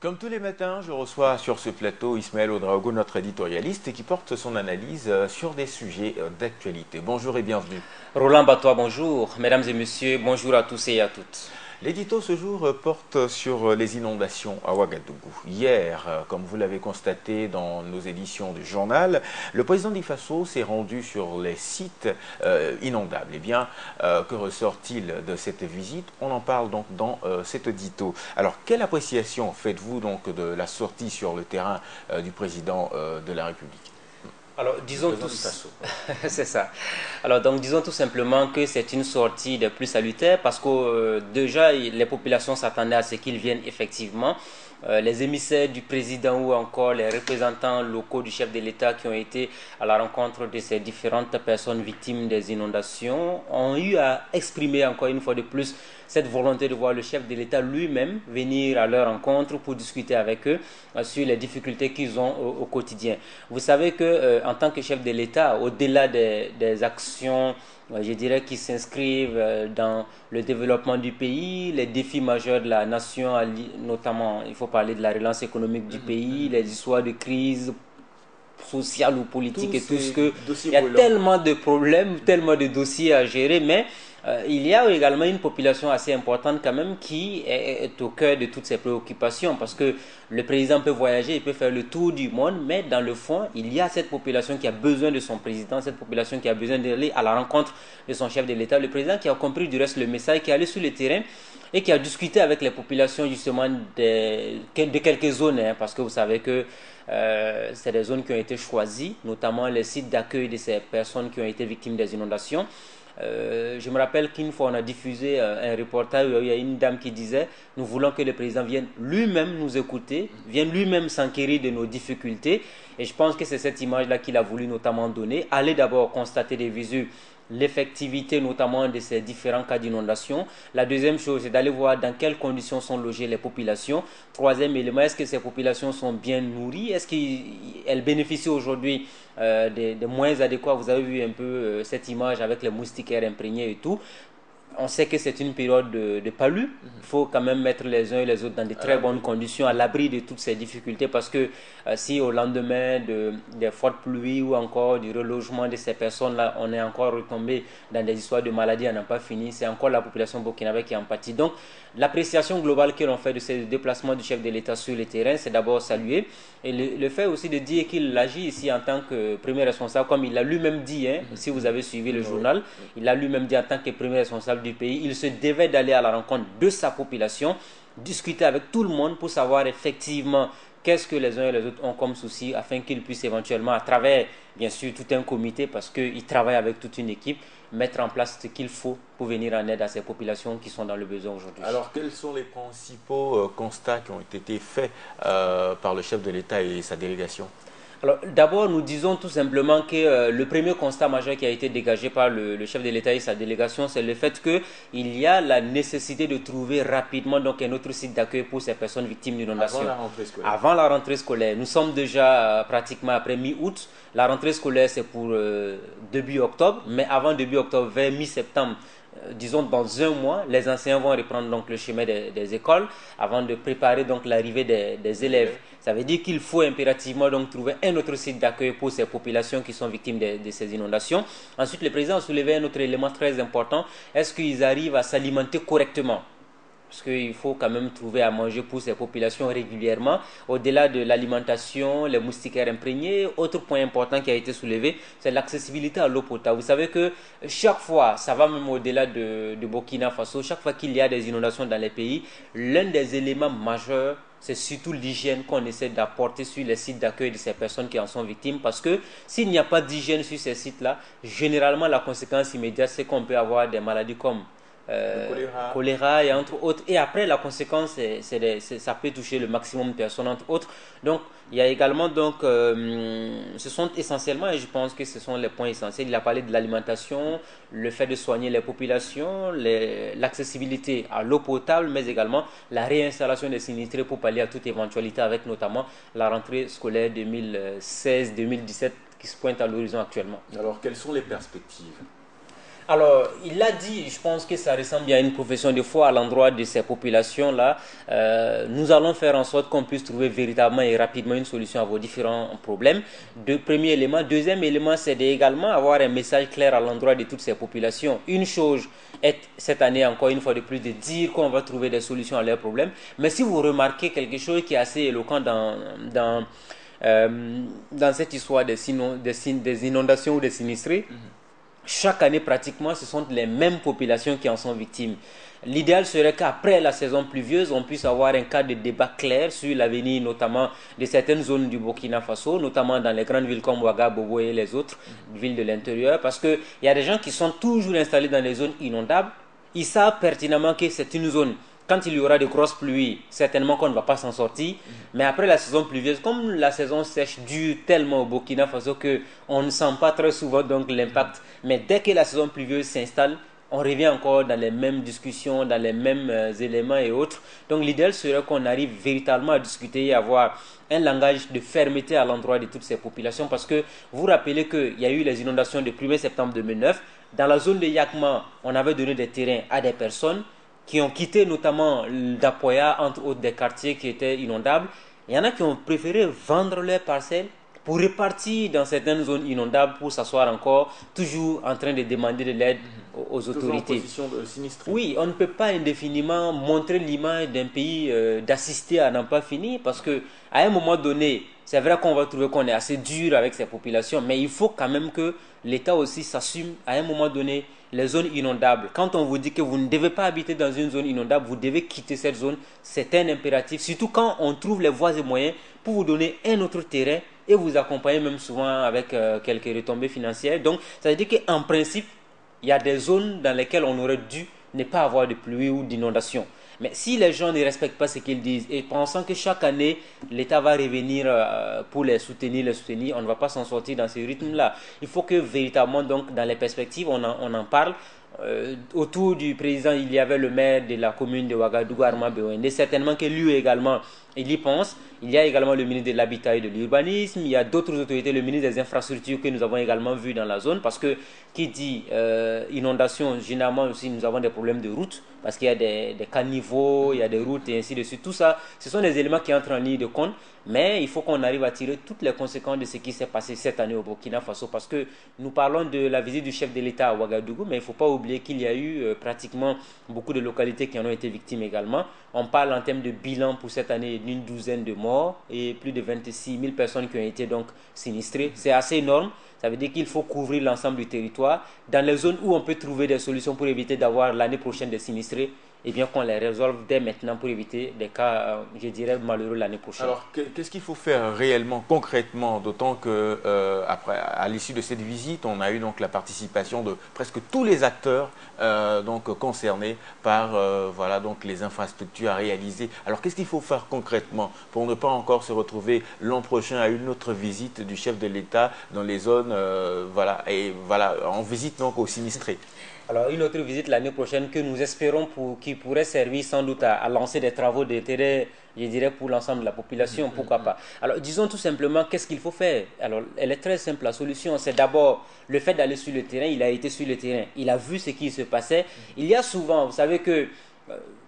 Comme tous les matins, je reçois sur ce plateau Ismaël Ouedraogo, notre éditorialiste, et qui porte son analyse sur des sujets d'actualité. Bonjour et bienvenue. Roland Batois, bonjour. Mesdames et messieurs, bonjour à tous et à toutes. L'édito ce jour porte sur les inondations à Ouagadougou. Hier, comme vous l'avez constaté dans nos éditions du journal, le président d'IFASO s'est rendu sur les sites inondables. Eh bien, que ressort-il de cette visite? On en parle donc dans cet édito. Alors, quelle appréciation faites-vous donc de la sortie sur le terrain du président de la République? Alors, disons tous, c'est ça. Alors, donc, disons tout simplement que c'est une sortie des plus salutaires parce que déjà, les populations s'attendaient à ce qu'ils viennent effectivement. Les émissaires du président ou encore les représentants locaux du chef de l'État qui ont été à la rencontre de ces différentes personnes victimes des inondations ont eu à exprimer encore une fois de plus cette volonté de voir le chef de l'État lui-même venir à leur rencontre pour discuter avec eux sur les difficultés qu'ils ont au quotidien. Vous savez que en tant que chef de l'État, au-delà des actions je dirais qui s'inscrivent dans le développement du pays, les défis majeurs de la nation, notamment il faut parler de la relance économique du pays, les histoires de crise sociale ou politique et tout ce que... Il y a tellement de problèmes, tellement de dossiers à gérer, mais il y a également une population assez importante quand même qui est au cœur de toutes ces préoccupations parce que le président peut voyager, il peut faire le tour du monde, mais dans le fond, il y a cette population qui a besoin de son président, cette population qui a besoin d'aller à la rencontre de son chef de l'État, le président qui a compris du reste le message, qui est allé sur le terrain et qui a discuté avec les populations justement de quelques zones, hein, parce que vous savez que c'est des zones qui ont été choisies, notamment les sites d'accueil de ces personnes qui ont été victimes des inondations. Je me rappelle qu'une fois on a diffusé un reportage où il y a une dame qui disait nous voulons que le président vienne lui-même nous écouter, vienne lui-même s'enquérir de nos difficultés, et je pense que c'est cette image-là qu'il a voulu notamment donner. Aller d'abord constater des visu l'effectivité notamment de ces différents cas d'inondation. La deuxième chose, c'est d'aller voir dans quelles conditions sont logées les populations. Troisième élément, est-ce que ces populations sont bien nourries? Est-ce qu'elles bénéficient aujourd'hui des moyens adéquats? Vous avez vu un peu cette image avec les moustiquaires imprégnés et tout. On sait que c'est une période de palu. Il faut quand même mettre les uns et les autres dans de très bonnes conditions, à l'abri de toutes ces difficultés, parce que si au lendemain des fortes pluies ou encore du relogement de ces personnes-là, on est encore retombé dans des histoires de maladies, on n'a pas fini, c'est encore la population burkinabé qui en pâtit. Donc, l'appréciation globale que l'on fait de ces déplacements du chef de l'État sur le terrain, c'est d'abord saluer. Et le fait aussi de dire qu'il agit ici en tant que premier responsable, comme il l'a lui-même dit, hein, si vous avez suivi le journal, il l'a lui-même dit en tant que premier responsable du pays, il se devait d'aller à la rencontre de sa population, discuter avec tout le monde pour savoir effectivement qu'est-ce que les uns et les autres ont comme souci, afin qu'ils puissent éventuellement, à travers bien sûr tout un comité, parce qu'il travaille avec toute une équipe, mettre en place ce qu'il faut pour venir en aide à ces populations qui sont dans le besoin aujourd'hui. Alors, quels sont les principaux constats qui ont été faits par le chef de l'État et sa délégation? Alors, d'abord, nous disons tout simplement que le premier constat majeur qui a été dégagé par le chef de l'État et sa délégation, c'est le fait qu'il y a la nécessité de trouver rapidement donc, un autre site d'accueil pour ces personnes victimes d'inondations. Avant la rentrée scolaire. Avant la rentrée scolaire. Nous sommes déjà pratiquement après mi-août. La rentrée scolaire, c'est pour début octobre, mais avant début octobre, vers mi-septembre, disons dans un mois, les enseignants vont reprendre donc le chemin des écoles avant de préparer donc l'arrivée des élèves. Ça veut dire qu'il faut impérativement donc trouver un autre site d'accueil pour ces populations qui sont victimes de ces inondations. Ensuite, le président a soulevé un autre élément très important. Est-ce qu'ils arrivent à s'alimenter correctement? Parce qu'il faut quand même trouver à manger pour ces populations régulièrement. Au-delà de l'alimentation, les moustiquaires imprégnés, autre point important qui a été soulevé, c'est l'accessibilité à l'eau potable. Vous savez que chaque fois, ça va même au-delà de Burkina Faso, chaque fois qu'il y a des inondations dans les pays, l'un des éléments majeurs, c'est surtout l'hygiène qu'on essaie d'apporter sur les sites d'accueil de ces personnes qui en sont victimes. Parce que s'il n'y a pas d'hygiène sur ces sites-là, généralement la conséquence immédiate, c'est qu'on peut avoir des maladies comme choléra et entre autres. Et après, la conséquence, ça peut toucher le maximum de personnes, entre autres. Donc, il y a également, donc, ce sont essentiellement, et je pense que ce sont les points essentiels. Il a parlé de l'alimentation, le fait de soigner les populations, l'accessibilité à l'eau potable, mais également la réinstallation des sinistrés pour pallier à toute éventualité, avec notamment la rentrée scolaire 2016-2017 qui se pointe à l'horizon actuellement. Alors, quelles sont les perspectives? Alors, il a dit, je pense que ça ressemble bien à une profession de foi à l'endroit de ces populations-là. Nous allons faire en sorte qu'on puisse trouver véritablement et rapidement une solution à vos différents problèmes. Premier élément. Deuxième élément, c'est également avoir un message clair à l'endroit de toutes ces populations. Une chose est, cette année, encore une fois de plus, de dire qu'on va trouver des solutions à leurs problèmes. Mais si vous remarquez quelque chose qui est assez éloquent dans cette histoire des inondations ou des sinistrés, chaque année, pratiquement, ce sont les mêmes populations qui en sont victimes. L'idéal serait qu'après la saison pluvieuse, on puisse avoir un cas de débat clair sur l'avenir, notamment de certaines zones du Burkina Faso, notamment dans les grandes villes comme Ouagadougou et les autres villes de l'intérieur, parce qu'il y a des gens qui sont toujours installés dans les zones inondables. Ils savent pertinemment que c'est une zone. Quand il y aura de grosses pluies, certainement qu'on ne va pas s'en sortir. Mais après la saison pluvieuse, comme la saison sèche dure tellement au Burkina Faso qu'on ne sent pas très souvent donc l'impact. Mais dès que la saison pluvieuse s'installe, on revient encore dans les mêmes discussions, dans les mêmes éléments et autres. Donc l'idéal serait qu'on arrive véritablement à discuter et avoir un langage de fermeté à l'endroit de toutes ces populations. Parce que vous vous rappelez qu'il y a eu les inondations du 1er septembre 2009. Dans la zone de Yakma, on avait donné des terrains à des personnes qui ont quitté notamment Dapoya, entre autres des quartiers qui étaient inondables. Il y en a qui ont préféré vendre leurs parcelles pour repartir dans certaines zones inondables pour s'asseoir encore, toujours en train de demander de l'aide aux autorités. En position de sinistré. Oui, on ne peut pas indéfiniment montrer l'image d'un pays d'assister à n'en pas finir, parce que à un moment donné, c'est vrai qu'on va trouver qu'on est assez dur avec ces populations, mais il faut quand même que l'État aussi s'assume à un moment donné les zones inondables. Quand on vous dit que vous ne devez pas habiter dans une zone inondable, vous devez quitter cette zone, c'est un impératif, surtout quand on trouve les voies et moyens pour vous donner un autre terrain et vous accompagner même souvent avec quelques retombées financières. Donc, ça veut dire qu'en principe, il y a des zones dans lesquelles on aurait dû ne pas avoir de pluie ou d'inondation. Mais si les gens ne respectent pas ce qu'ils disent et pensant que chaque année, l'État va revenir pour les soutenir, on ne va pas s'en sortir dans ce rythme-là. Il faut que véritablement, donc, dans les perspectives, on en parle. Autour du président, il y avait le maire de la commune de Ouagadougou, Arma Bewende. Certainement que lui également, il y pense. Il y a également le ministre de l'Habitat et de l'Urbanisme. Il y a d'autres autorités, le ministre des Infrastructures que nous avons également vu dans la zone. Parce que qui dit inondation, généralement aussi nous avons des problèmes de route. Parce qu'il y a des caniveaux, il y a des routes et ainsi de suite. Tout ça, ce sont des éléments qui entrent en ligne de compte. Mais il faut qu'on arrive à tirer toutes les conséquences de ce qui s'est passé cette année au Burkina Faso. Parce que nous parlons de la visite du chef de l'État à Ouagadougou, mais il ne faut pas oublier qu'il y a eu pratiquement beaucoup de localités qui en ont été victimes également. On parle en termes de bilan pour cette année d'une douzaine de morts et plus de 26 000 personnes qui ont été donc sinistrées. C'est assez énorme. Ça veut dire qu'il faut couvrir l'ensemble du territoire. Dans les zones où on peut trouver des solutions pour éviter d'avoir l'année prochaine des sinistrés, et bien qu'on les résolve dès maintenant pour éviter des cas, je dirais, malheureux l'année prochaine. Alors, qu'est-ce qu'il faut faire réellement, concrètement, d'autant que après, à l'issue de cette visite, on a eu donc la participation de presque tous les acteurs donc concernés par voilà donc les infrastructures à réaliser. Alors, qu'est-ce qu'il faut faire concrètement pour ne pas encore se retrouver l'an prochain à une autre visite du chef de l'État dans les zones voilà et voilà en visite donc aux sinistrés? Alors, une autre visite l'année prochaine que nous espérons qui pourrait servir sans doute à lancer des travaux d'intérêt, je dirais, pour l'ensemble de la population, pourquoi pas. Alors, disons tout simplement, qu'est-ce qu'il faut faire? Alors, elle est très simple, la solution, c'est d'abord le fait d'aller sur le terrain. Il a été sur le terrain, il a vu ce qui se passait. Il y a souvent, vous savez que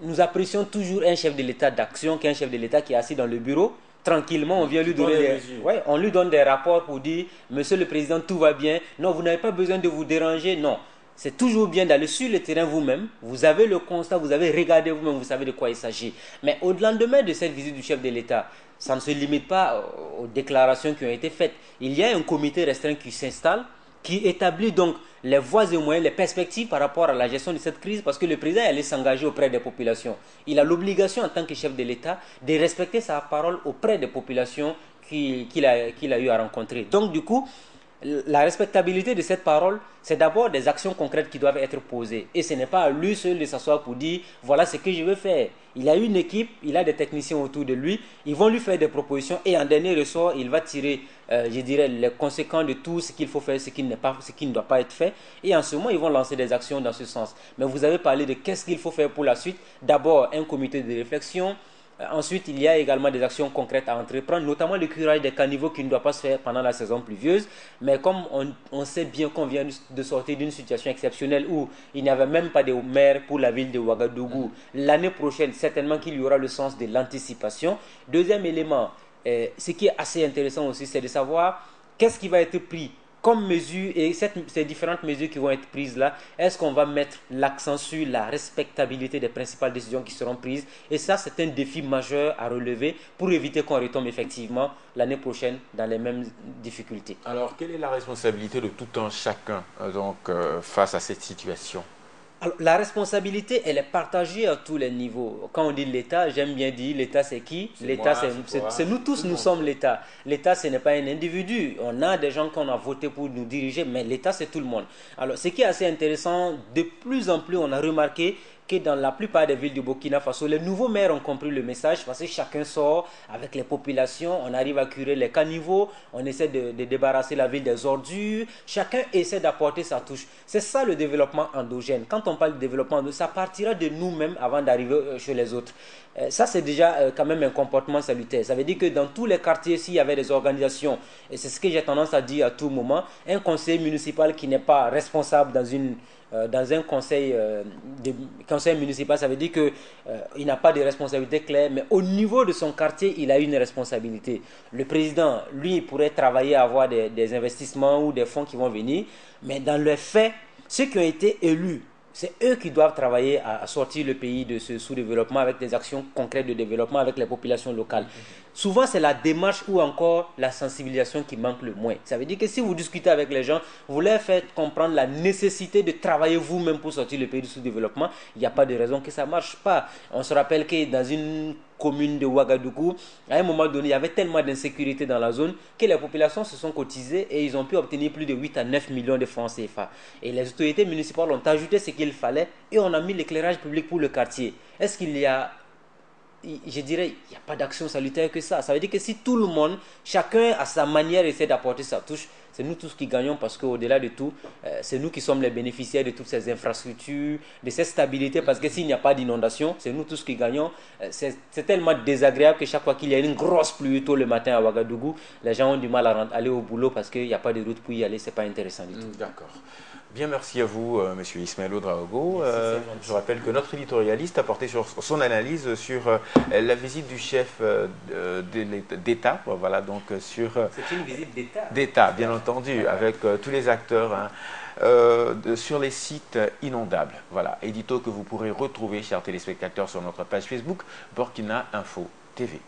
nous apprécions toujours un chef de l'État d'action, qu'un chef de l'État qui est assis dans le bureau. Tranquillement, on vient lui donner on lui donne des rapports pour dire, Monsieur le Président, tout va bien. Non, vous n'avez pas besoin de vous déranger, non. C'est toujours bien d'aller sur le terrain vous-même. Vous avez le constat, vous avez regardé vous-même, vous savez de quoi il s'agit. Mais au lendemain de cette visite du chef de l'État, ça ne se limite pas aux déclarations qui ont été faites. Il y a un comité restreint qui s'installe, qui établit donc les voies et moyens, les perspectives par rapport à la gestion de cette crise, parce que le président allait s'engager auprès des populations. Il a l'obligation en tant que chef de l'État de respecter sa parole auprès des populations qu'il a eu à rencontrer. Donc du coup, la respectabilité de cette parole, c'est d'abord des actions concrètes qui doivent être posées. Et ce n'est pas à lui seul de s'asseoir pour dire, voilà ce que je veux faire. Il a une équipe, il a des techniciens autour de lui, ils vont lui faire des propositions et en dernier ressort, il va tirer, je dirais, les conséquences de tout ce qu'il faut faire, ce qui ne doit pas être fait. Et en ce moment, ils vont lancer des actions dans ce sens. Mais vous avez parlé de qu'est-ce qu'il faut faire pour la suite. D'abord, un comité de réflexion, Ensuite, il y a également des actions concrètes à entreprendre, notamment le curage des caniveaux qui ne doit pas se faire pendant la saison pluvieuse. Mais comme on sait bien qu'on vient de sortir d'une situation exceptionnelle où il n'y avait même pas de maire pour la ville de Ouagadougou, l'année prochaine, certainement qu'il y aura le sens de l'anticipation. Deuxième élément, ce qui est assez intéressant aussi, c'est de savoir qu'est-ce qui va être pris comme mesure et ces différentes mesures qui vont être prises là, est-ce qu'on va mettre l'accent sur la respectabilité des principales décisions qui seront prises? Et ça, c'est un défi majeur à relever pour éviter qu'on retombe effectivement l'année prochaine dans les mêmes difficultés. Alors, quelle est la responsabilité de tout un chacun face à cette situation? Alors, la responsabilité, elle est partagée à tous les niveaux. Quand on dit l'État, j'aime bien dire l'État c'est qui? L'État c'est nous tous, nous sommes l'État. L'État ce n'est pas un individu. On a des gens qu'on a voté pour nous diriger, mais l'État c'est tout le monde. Alors ce qui est assez intéressant, de plus en plus on a remarqué que dans la plupart des villes du Burkina Faso, les nouveaux maires ont compris le message parce que chacun sort avec les populations, on arrive à curer les caniveaux, on essaie de débarrasser la ville des ordures, chacun essaie d'apporter sa touche. C'est ça le développement endogène. Quand on parle de développement endogène, ça partira de nous-mêmes avant d'arriver chez les autres. Ça, c'est déjà quand même un comportement salutaire. Ça veut dire que dans tous les quartiers, s'il y avait des organisations, et c'est ce que j'ai tendance à dire à tout moment, un conseiller municipal qui n'est pas responsable dans un conseil municipal, ça veut dire qu'il n'a pas de responsabilité claire, mais au niveau de son quartier, il a une responsabilité. Le président, lui, pourrait travailler à avoir des investissements ou des fonds qui vont venir, mais dans le fait, ceux qui ont été élus, c'est eux qui doivent travailler à sortir le pays de ce sous-développement avec des actions concrètes de développement avec les populations locales. Souvent, c'est la démarche ou encore la sensibilisation qui manque le moins. Ça veut dire que si vous discutez avec les gens, vous leur faites comprendre la nécessité de travailler vous-même pour sortir le pays du sous-développement, il n'y a pas de raison que ça ne marche pas. On se rappelle que dans une commune de Ouagadougou, à un moment donné, il y avait tellement d'insécurité dans la zone que les populations se sont cotisées et ils ont pu obtenir plus de 8 à 9 millions de francs CFA. Et les autorités municipales ont ajouté ce qu'il fallait et on a mis l'éclairage public pour le quartier. Est-ce qu'il y a... Je dirais, il n'y a pas d'action salutaire que ça. Ça veut dire que si tout le monde, chacun à sa manière essaie d'apporter sa touche, c'est nous tous qui gagnons parce qu'au-delà de tout, c'est nous qui sommes les bénéficiaires de toutes ces infrastructures, de cette stabilité, parce que s'il n'y a pas d'inondation, c'est nous tous qui gagnons. C'est tellement désagréable que chaque fois qu'il y a une grosse pluie tôt le matin à Ouagadougou, les gens ont du mal à aller au boulot parce qu'il n'y a pas de route pour y aller, c'est pas intéressant du tout. D'accord. Bien, merci à vous, Monsieur Ismaël Ouedraogo. Je rappelle que notre éditorialiste a porté sur son analyse sur la visite du chef d'État. Voilà, donc sur. C'est une visite d'État. D'État, bien entendu, avec tous les acteurs. Sur les sites inondables. Voilà, édito que vous pourrez retrouver, chers téléspectateurs, sur notre page Facebook Burkina Info TV.